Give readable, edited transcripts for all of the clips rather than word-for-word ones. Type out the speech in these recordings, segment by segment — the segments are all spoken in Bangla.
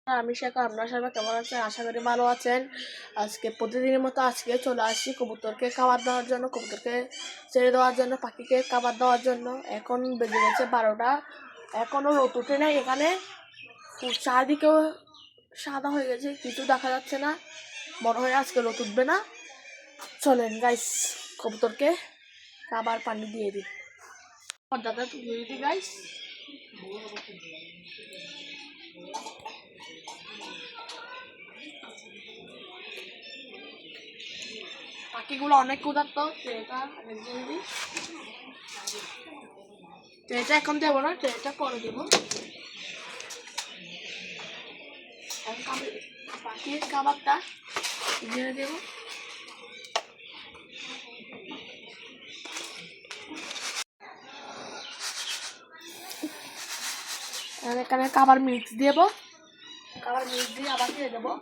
আমি শেখা, আপনার সবাই কেমন আছেন? আশা করি ভালো আছেন। আজকে প্রতিদিনের মতো আজকে চলে আসি কবুতরকে খাবার দেওয়ার জন্য, কবুতরকে ছেড়ে দেওয়ার জন্য, পাখিকে খাবার দেওয়ার জন্য। এখন বেজে গেছে 12টা, এখনও রোদ উঠে নেই। এখানে চারদিকেও সাদা হয়ে গেছে, কিছু দেখা যাচ্ছে না, মনে হয় আজকে রোদ উঠবে না। চলেন গাইস, কবুতরকে খাবার পানি দিয়ে দিই। পর্দাটা তুলে দিই গাইস। পাখিগুলো অনেক ক্ষুধার্ত। ট্রেটা এখন দেবো না, ট্রেটা পরে দেবো। পাখির খাবারটা দিয়ে দেবো। এখানে খাবার মিক্স দেবো, খাবার মিক্স দিয়ে আবার দিয়ে দেবো।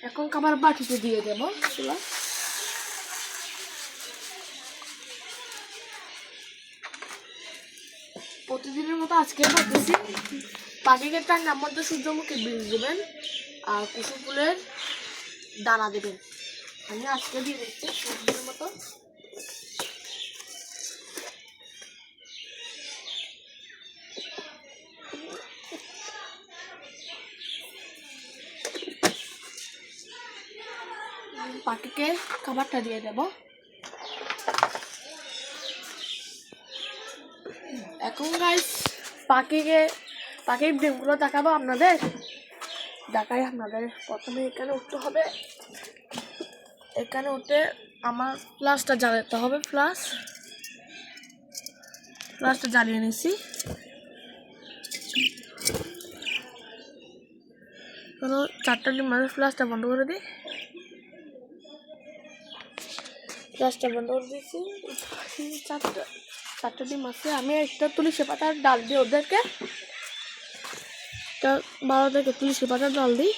এখন খাবার বাটিতে দিয়ে দেবো। প্রতিদিনের মতো আজকে বলতেছি, পাখিকে ঠান্ডার মধ্যে সূর্যমুখী বীজ দেবেন আর কুসুম ফুলের দানা দেবেন। আমি আজকে দিয়ে দিচ্ছি প্রতিদিনের মতো। পাখিকে খাবারটা দিয়ে দেব। এখন গাইস পাখির ডিমগুলো দেখাবো আপনাদের। প্রথমে এখানে উঠতে হবে, এখানে উঠে আমার ফ্লাশটা জ্বালাতে হবে। ফ্লাশটা জ্বালিয়ে নিছি। কোনো 4টা ডিম মানে ফ্লাশটা বন্ধ করে দিই। ফ্লাশটা বন্ধ করে দিয়েছি। 4টা ডিম আছে। আমি একটা তুলসী পাতার ডাল দিই ওদেরকে, 12 থেকে তুলসী পাতার ডাল দিই।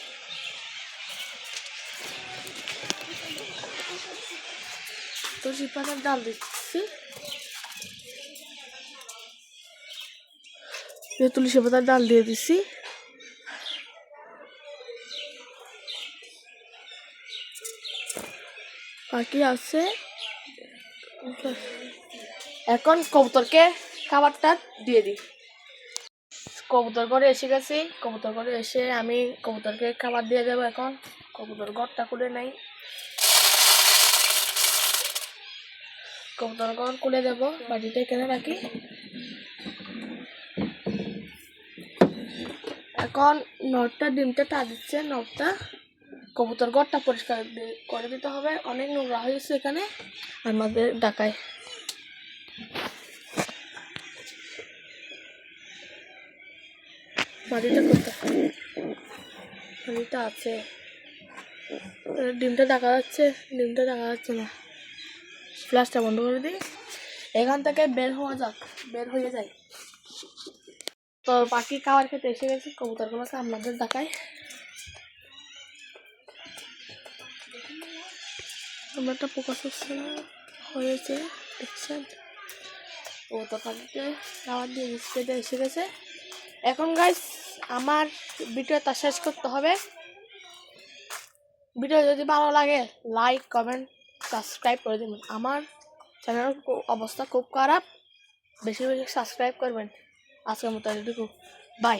তুলসী পাতার ডাল দিচ্ছি, তুলসী পাতার ডাল দিয়ে দিচ্ছি। পাখি আছে। এখন কবুতরকে খাবারটা দিয়ে দিই। কবুতর ঘরে এসে গেছি। কবুতর ঘরে এসে আমি কবুতরকে খাবার দিয়ে দেবো। এখন কবুতর ঘরটা খুলে নেই, কবুতর ঘর খুলে দেবো। বাড়িটা এখানে রাখি। এখন নটটা ডিমটা টা দিচ্ছে। নটটা কবুতর ঘরটা পরিষ্কার করে দিতে হবে, অনেক নোংরা হয়েছে এখানে আমাদের ঢাকায়। মাটিটা আছে, ডিমটা দেখা যাচ্ছে, ডিমটা দেখা যাচ্ছে না। ফ্ল্যাশটা বন্ধ করে দিই। এখান থেকে বের হয়ে যায়। তো পাখি খাবার খেতে এসে গেছে। কবুতরগুলোকে আপনাদের দেখায়। আমরা একটা পোকা হয়েছে, দেখছেন? কবুতর পাখিকে খাবার দিয়ে বিস্কুটে এসে গেছে। এখন গাইস আমার ভিডিওটা শেষ করতে হবে। ভিডিও যদি ভালো লাগে লাইক, কমেন্ট, সাবস্ক্রাইব করে দেবেন। আমার চ্যানেলের অবস্থা খুব খারাপ, বেশি বেশি সাবস্ক্রাইব করবেন। আজকের মতো এটুকু, বাই।